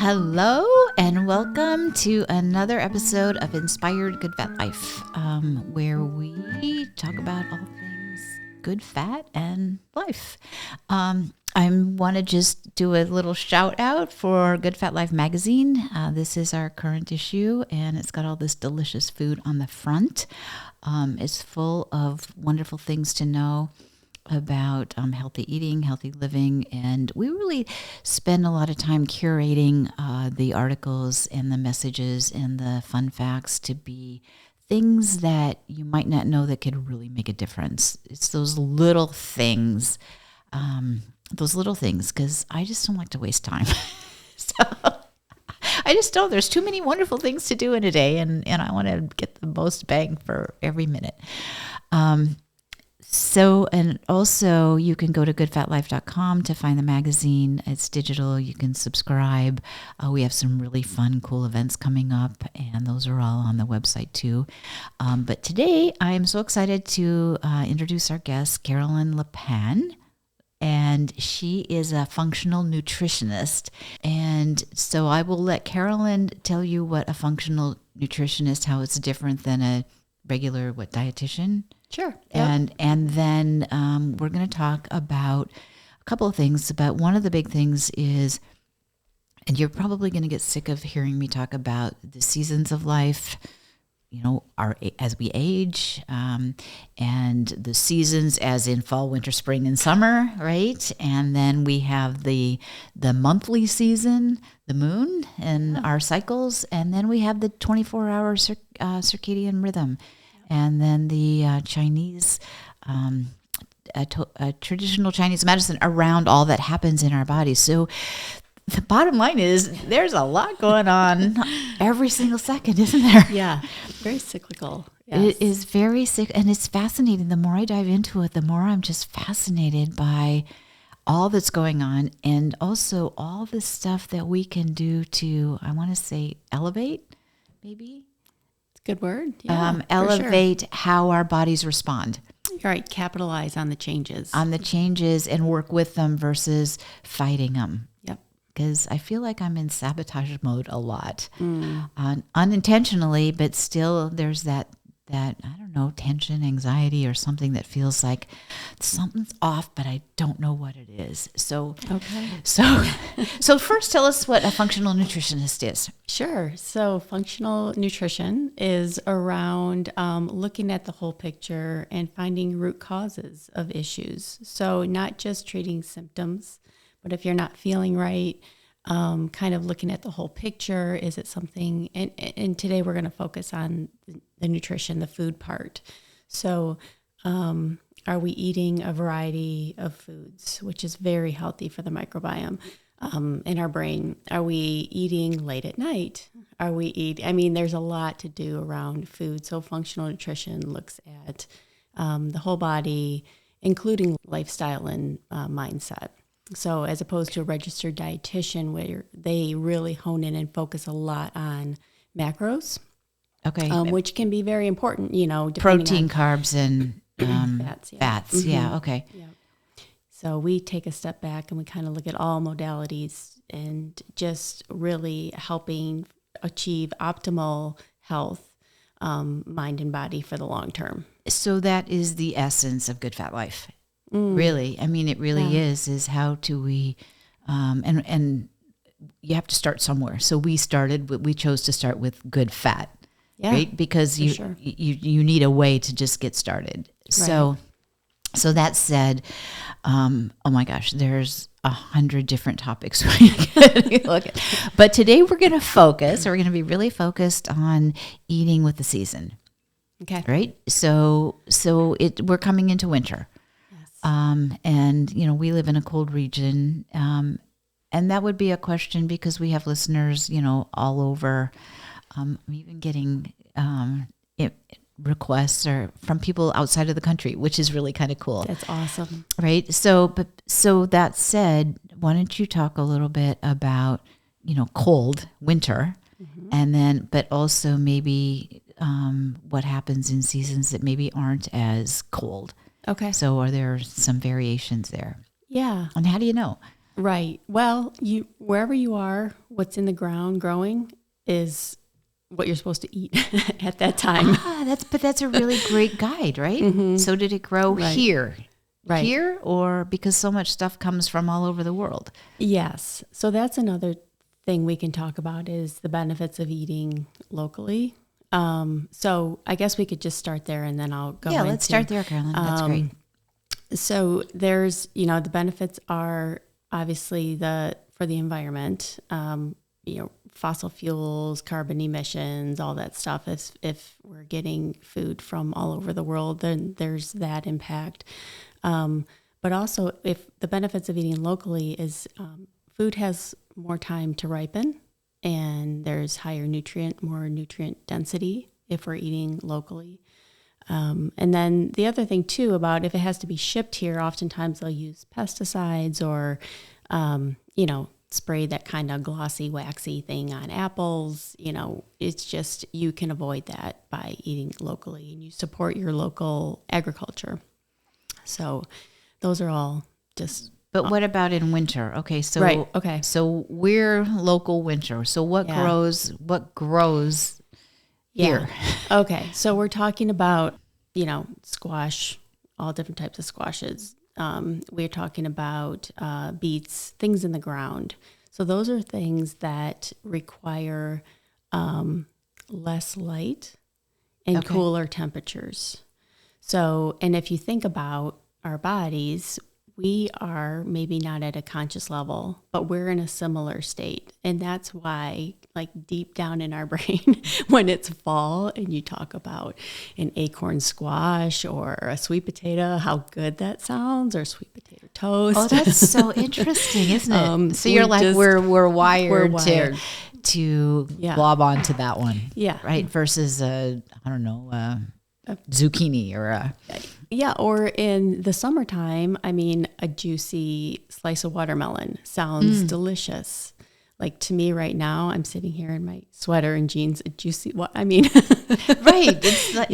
Hello and welcome to another episode of Inspired Good Fat Life, where we talk about all things good fat and life. I want to just do a little shout out for Good Fat Life magazine. This is our current issue, and it's got all this delicious food on the front. It's full of wonderful things to know about healthy eating, healthy living, and we really spend a lot of time curating the articles and the messages and the fun facts to be things that you might not know that could really make a difference. It's those little things, because I just don't like to waste time. So I just don't. There's too many wonderful things to do in a day, and I want to get the most bang for every minute. And also you can go to goodfatlife.com to find the magazine. It's digital. You can subscribe. We have some really fun, cool events coming up, and those are all on the website too. But today I am so excited to introduce our guest, Carolyn LaPan. And she is a functional nutritionist. And so I will let Carolyn tell you what a functional nutritionist, how it's different than a regular, dietitian? Sure. Yep. And then we're going to talk about a couple of things. But one of the big things is, and you're probably going to get sick of hearing me talk about the seasons of life, as we age, and the seasons as in fall, winter, spring, and summer, right? And then we have the monthly season, the moon, and our cycles, and then we have the 24-hour circadian rhythm, and then the Chinese, traditional Chinese medicine around all that happens in our bodies. So the bottom line is there's a lot going on every single second, isn't there? Yeah, very cyclical. Yes. It is very sick, and it's fascinating. The more I dive into it, the more I'm just fascinated by all that's going on, and also all the stuff that we can do to, I want to say, elevate, maybe? It's a good word. Yeah, elevate how our bodies respond. Right, capitalize on the changes. And work with them versus fighting them. Yep. Because I feel like I'm in sabotage mode a lot, unintentionally, but still there's that I don't know, tension, anxiety, or something that feels like something's off, but I don't know what it is. So first, tell us what a functional nutritionist is. Sure. So functional nutrition is around looking at the whole picture and finding root causes of issues. So not just treating symptoms, but if you're not feeling right, kind of looking at the whole picture. Is it something, and today we're going to focus on the nutrition, the food part. So are we eating a variety of foods, which is very healthy for the microbiome in our brain? Are we eating late at night? There's a lot to do around food. So functional nutrition looks at the whole body, including lifestyle and mindset. So as opposed to a registered dietitian where they really hone in and focus a lot on macros, which can be very important, protein, carbs, and fats. Yeah. Fats, mm-hmm. Yeah, okay. Yeah. So we take a step back and we kind of look at all modalities and just really helping achieve optimal health, mind and body for the long term. So that is the essence of Good Fat Life. Really, it really is how do we, and you have to start somewhere. So we chose to start with good fat, right? Because you need a way to just get started. Right. So that said, oh my gosh, there's 100 different topics we can look at. But today we're going to be really focused on eating with the season. Okay. Right? So we're coming into winter. And we live in a cold region, and that would be a question because we have listeners, all over. I'm even getting requests from people outside of the country, which is really kind of cool. That's awesome, right? So that said, why don't you talk a little bit about cold winter, mm-hmm. and then but also maybe what happens in seasons that maybe aren't as cold. Okay. So are there some variations there? Yeah. And how do you know? Right. Well, wherever you are, what's in the ground growing is what you're supposed to eat at that time. That's a really great guide, right? So did it grow here? Right. Here, or because so much stuff comes from all over the world? Yes. So that's another thing we can talk about is the benefits of eating locally. So I guess we could just start there and then I'll go into... Yeah, let's start there, Carolyn. That's great. So there's, the benefits are obviously for the environment, fossil fuels, carbon emissions, all that stuff. If we're getting food from all over the world, then there's that impact. But also, if the benefits of eating locally is food has more time to ripen, and there's more nutrient density if we're eating locally. And then the other thing too about if it has to be shipped here, oftentimes they'll use pesticides or, spray that kind of glossy, waxy thing on apples. It's just, you can avoid that by eating locally and you support your local agriculture. So those are all just... But what about in winter? Okay, so right. Okay. So we're local winter. So what grows here? Okay, so we're talking about, squash, all different types of squashes. We're talking about beets, things in the ground. So those are things that require less light and cooler temperatures. So, and if you think about our bodies, we are maybe not at a conscious level, but we're in a similar state. And that's why, like deep down in our brain, when it's fall and you talk about an acorn squash or a sweet potato, how good that sounds, or sweet potato toast. Oh, that's so interesting, isn't it? So you're like, we're wired to glob onto that one. Yeah. Right. Versus zucchini or or in the summertime, a juicy slice of watermelon sounds delicious. Like to me right now, I'm sitting here in my sweater and jeans, a juicy, right. It's like,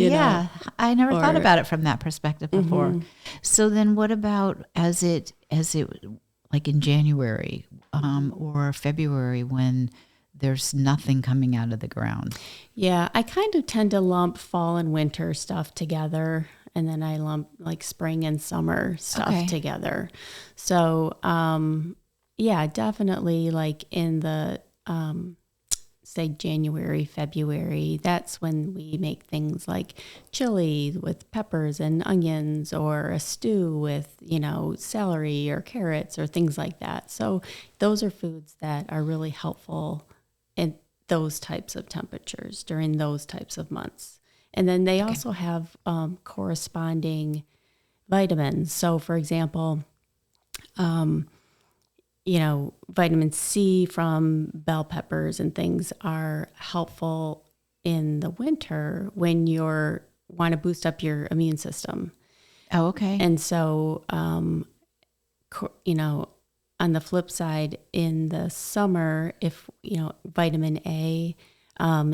I never thought about it from that perspective before. So then what about as it like in January or February when there's nothing coming out of the ground? Yeah, I kind of tend to lump fall and winter stuff together, and then I lump like spring and summer stuff together. So, definitely like in the, say January, February, that's when we make things like chili with peppers and onions, or a stew with, celery or carrots or things like that. So those are foods that are really helpful in those types of temperatures during those types of months. And then they also have corresponding vitamins. So for example, vitamin C from bell peppers and things are helpful in the winter when you want to boost up your immune system. Oh, okay. And so, on the flip side, in the summer, if, vitamin A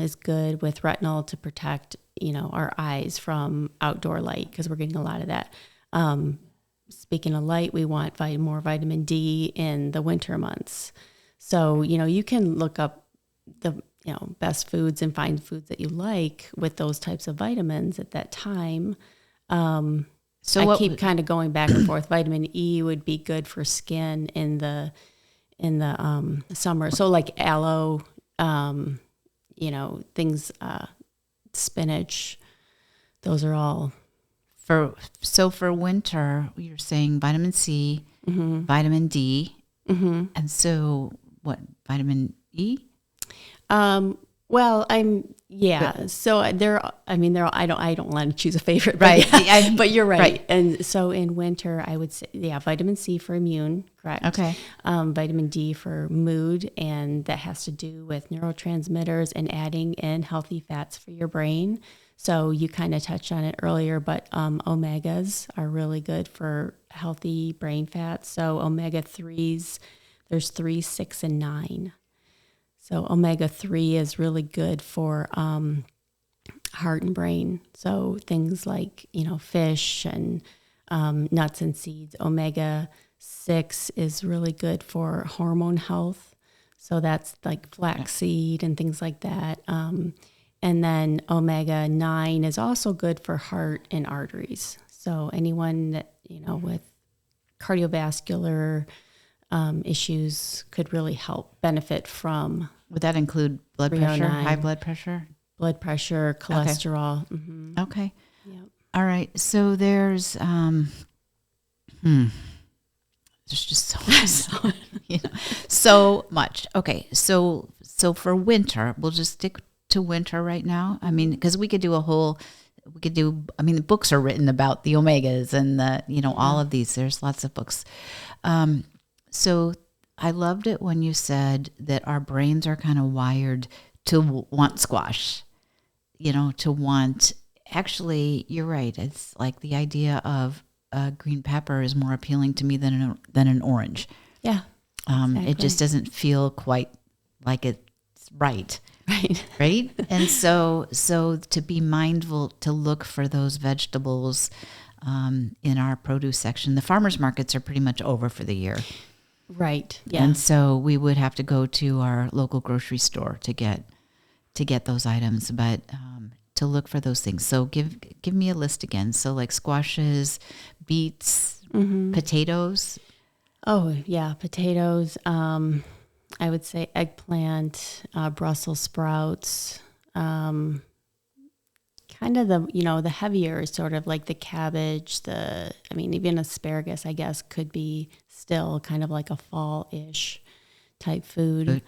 is good with retinol to protect, our eyes from outdoor light, because we're getting a lot of that. Speaking of light, we want more vitamin D in the winter months. So, you can look up the, best foods and find foods that you like with those types of vitamins at that time. So I keep kind of going back and forth. Vitamin E would be good for skin in the summer. So like aloe, things, spinach, those are all. For winter, you're saying vitamin C, vitamin D, and so what? Vitamin E? Well, so they're I don't want to choose a favorite, right? But you're right. And so in winter, I would say, vitamin C for immune, correct? Okay. Vitamin D for mood, and that has to do with neurotransmitters and adding in healthy fats for your brain. So you kind of touched on it earlier, but omegas are really good for healthy brain fats. So omega-3s, there's 3, 6, and 9. So omega-3 is really good for heart and brain. So things like, fish and nuts and seeds. Omega-6 6 is really good for hormone health. So that's like flaxseed and things like that. And then omega-9 is also good for heart and arteries. So anyone that, with cardiovascular issues could really help benefit from. Would that include blood pressure, high blood pressure? Blood pressure, cholesterol. Okay. Mm-hmm. Okay. Yep. All right. So there's just so much, so much. Okay. So for winter, we'll just stick to winter right now. I mean, because the books are written about the omegas and all of these. There's lots of books. So I loved it when you said that our brains are kind of wired to want squash, actually, you're right. It's like the idea of a green pepper is more appealing to me than an orange. Yeah. Exactly. It just doesn't feel quite like it's right. Right. And so to be mindful to look for those vegetables in our produce section. The farmers markets are pretty much over for the year. Right. Yeah. And so we would have to go to our local grocery store to get those items, but to look for those things. So give me a list again. So like squashes, beets, potatoes. Oh yeah, potatoes. I would say eggplant, Brussels sprouts. Kind of the heavier sort of like the cabbage. Even asparagus, I guess, could be still kind of like a fall-ish type food.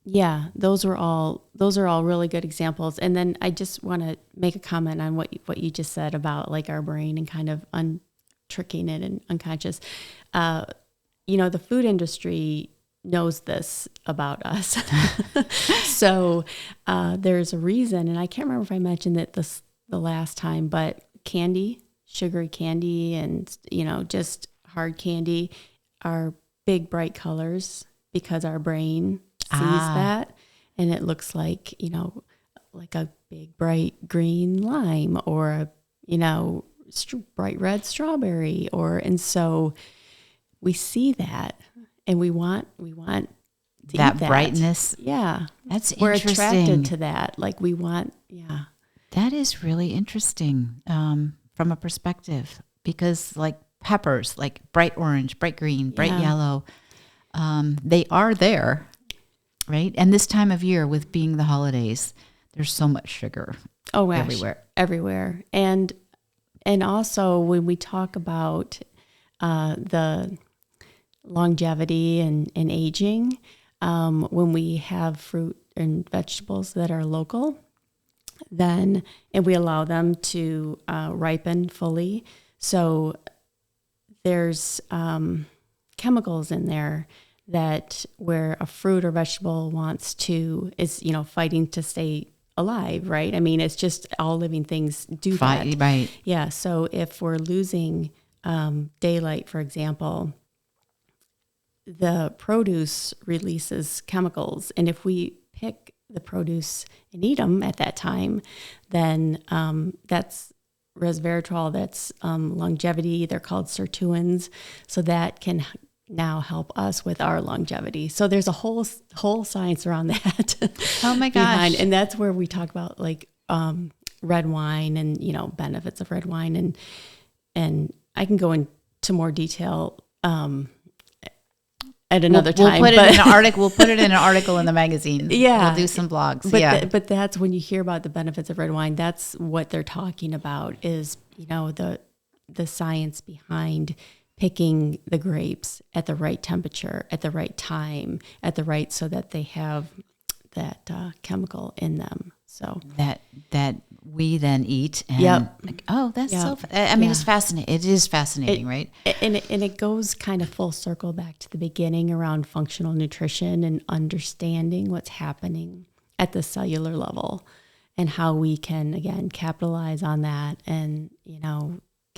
Yeah, those are all really good examples. And then I just want to make a comment on what you just said about like our brain and kind of tricking it and unconscious. The food industry knows this about us. So there's a reason, and I can't remember if I mentioned it the last time, but candy, sugary candy, and just hard candy are big bright colors because our brain sees that, and it looks like like a big bright green lime or a bright red strawberry, and so we see that and we want to that eat that brightness. Yeah, that's we're interesting. attracted to that. Like we want. Yeah, that is really interesting from a perspective, because like peppers, like bright orange, bright green, bright yellow, they are there. Right. And this time of year, with being the holidays, there's so much sugar everywhere. And also when we talk about the longevity and aging, when we have fruit and vegetables that are local, and we allow them to ripen fully. So there's chemicals in there that where a fruit or vegetable is fighting to stay alive, right? I mean, it's just all living things do that. Right. Yeah. So if we're losing daylight, for example, the produce releases chemicals, and if we pick the produce and eat them at that time, then that's resveratrol, that's longevity. They're called sirtuins, so that can now help us with our longevity. So there's a whole science around that. Oh my gosh. And that's where we talk about like red wine and benefits of red wine, and I can go into more detail at another time. We'll put it in an article in the magazine. Yeah. We'll do some blogs. But that's when you hear about the benefits of red wine, that's what they're talking about is, the science behind picking the grapes at the right temperature, at the right time, so that they have that chemical in them. So that we then eat. And that's so. It's fascinating. It is fascinating, right? And it goes kind of full circle back to the beginning around functional nutrition and understanding what's happening at the cellular level, and how we can again capitalize on that and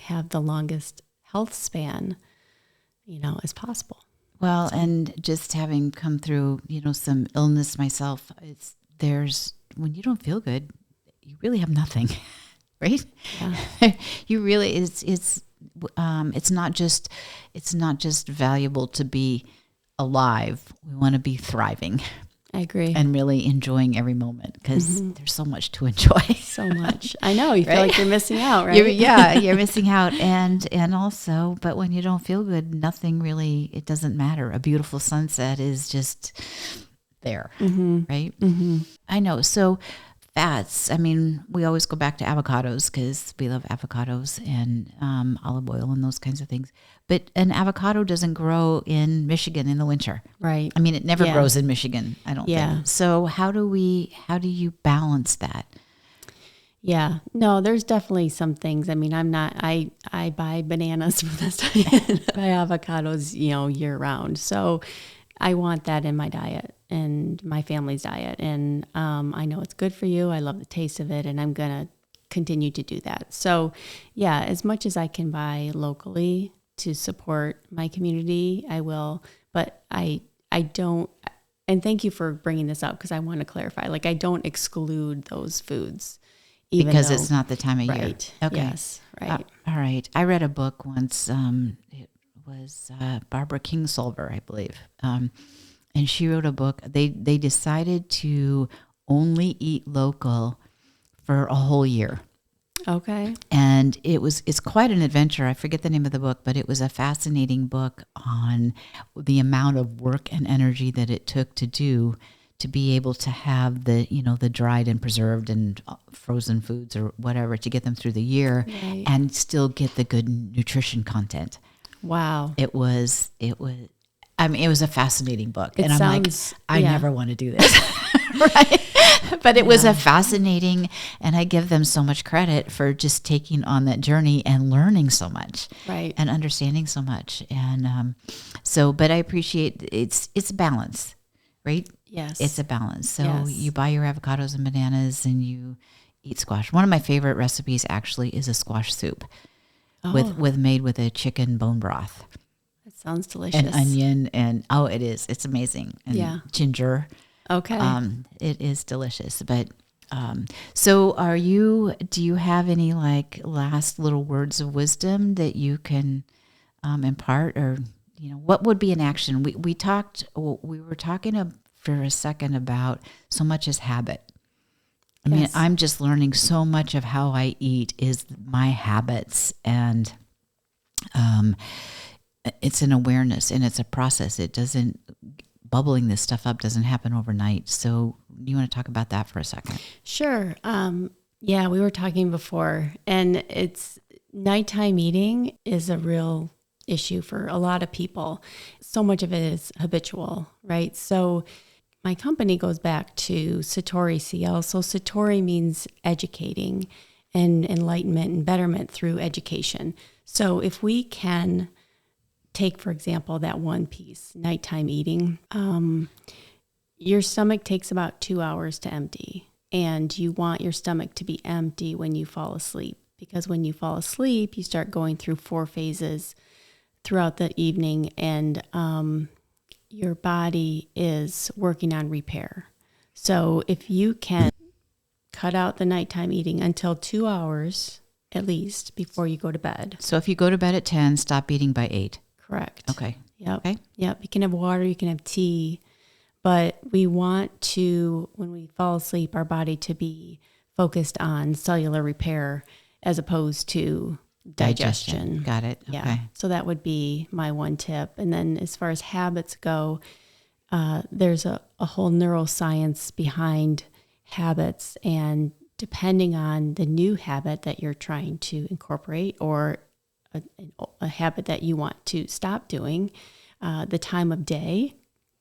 have the longest health span, as possible. Well, and just having come through, some illness myself, when you don't feel good, you really have nothing, right? Yeah. You really, it's It's not just valuable to be alive. We want to be thriving. I agree. And really enjoying every moment, because there's so much to enjoy. So much. I know. You feel Right? like you're missing out, right? You're missing out. And also, but when you don't feel good, nothing really, it doesn't matter. A beautiful sunset is just there, right? I know. So fats, I mean, we always go back to avocados because we love avocados and olive oil and those kinds of things. But an avocado doesn't grow in Michigan in the winter. Right. I mean, it never grows in Michigan, I don't think. So how do you balance that? Yeah. No, there's definitely some things. I mean, I buy bananas from this time, buy avocados, year round. So I want that in my diet and my family's diet. And I know it's good for you. I love the taste of it, and I'm going to continue to do that. So yeah, as much as I can buy locally to support my community, I will. But I don't, and thank you for bringing this up because I want to clarify, like I don't exclude those foods. Because it's not the time of year. Right. Okay. Yes. Right. All right. I read a book once. It was Barbara Kingsolver, I believe. And she wrote a book. They decided to only eat local for a whole year. Okay. And it's quite an adventure. I forget the name of the book, but it was a fascinating book on the amount of work and energy that it took to do to be able to have the dried and preserved and frozen foods or whatever to get them through the year and still get the good nutrition content. Wow. It was a fascinating book. It I'm sounds, like, I never want to do this. Right. But it was a fascinating, and I give them so much credit for just taking on that journey and learning so much, right, and understanding so much. And but I appreciate it's balance, right? Yes, it's a balance. So you buy your avocados and bananas, and you eat squash. One of my favorite recipes actually is a squash soup made with a chicken bone broth. That sounds delicious. And onion it is. It's amazing. And ginger. Okay. It is delicious. But so do you have any like last little words of wisdom that you can impart, or what would be an action? We were talking for a second about so much as habit. I mean, I'm just learning so much of how I eat is my habits, and it's an awareness and it's a process. It doesn't bubbling this stuff up doesn't happen overnight. So you want to talk about that for a second? Sure. We were talking before, and it's nighttime eating is a real issue for a lot of people. So much of it is habitual, right? So my company goes back to SatoriCL. So Satori means educating and enlightenment and betterment through education. So if we can take, for example, that one piece, nighttime eating, your stomach takes about 2 hours to empty, and you want your stomach to be empty when you fall asleep, because when you fall asleep, you start going through 4 phases throughout the evening, and your body is working on repair. So if you can cut out the nighttime eating until 2 hours at least before you go to bed. So if you go to bed at 10, stop eating by 8. Correct. Okay. Yep. Okay. Yep. You can have water, you can have tea, but we want to, when we fall asleep, our body to be focused on cellular repair as opposed to digestion. Got it. Yeah. Okay. So that would be my one tip. And then as far as habits go, there's a whole neuroscience behind habits, and depending on the new habit that you're trying to incorporate or a habit that you want to stop doing, the time of day,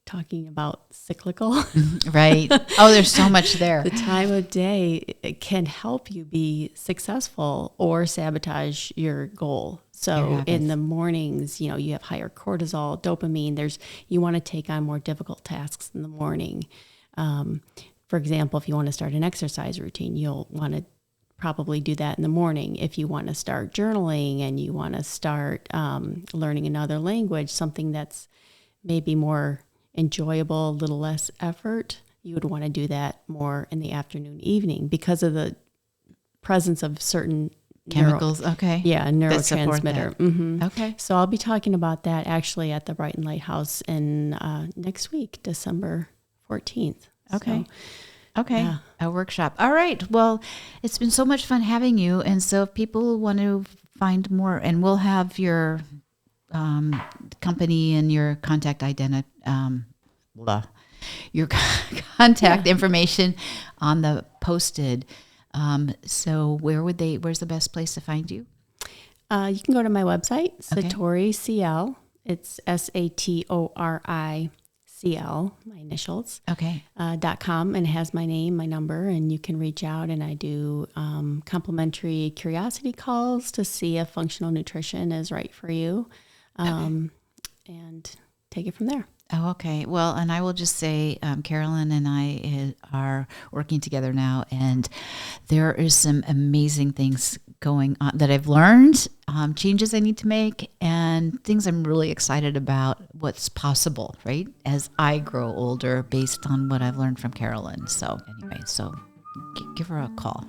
talking about cyclical. Right. Oh, there's so much there. The time of day can help you be successful or sabotage your goal. So in the mornings, you have higher cortisol, dopamine. You want to take on more difficult tasks in the morning. For example, if you want to start an exercise routine, you'll want to probably do that in the morning. If you want to start journaling and you want to start learning another language, something that's maybe more enjoyable, a little less effort, you would want to do that more in the afternoon, evening, because of the presence of certain chemicals. Okay. Neurotransmitter. Support that. Mm-hmm. Okay. So I'll be talking about that actually at the Brighton Lighthouse in next week, December 14th. Okay. So, okay. Yeah. A workshop. All right. Well, it's been so much fun having you. And so if people want to find more, and we'll have your company and your contact your contact information on the posted. So where's the best place to find you? You can go to my website, Okay. SatoriCL. It's SatoriCL, my initials, Okay. .com, and it has my name, my number, and you can reach out, and I do complimentary curiosity calls to see if functional nutrition is right for you, and take it from there. Oh, okay. Well, and I will just say, Carolyn and I are working together now, and there is some amazing things going on that I've learned, changes I need to make, and things I'm really excited about what's possible, right? As I grow older based on what I've learned from Carolyn. So anyway, give her a call.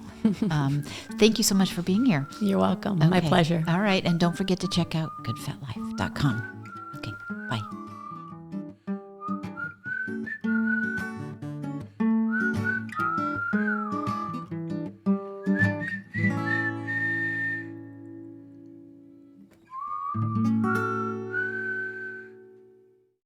Thank you so much for being here. You're welcome. My Okay. pleasure. All right. And don't forget to check out goodfatlife.com. Okay. Bye.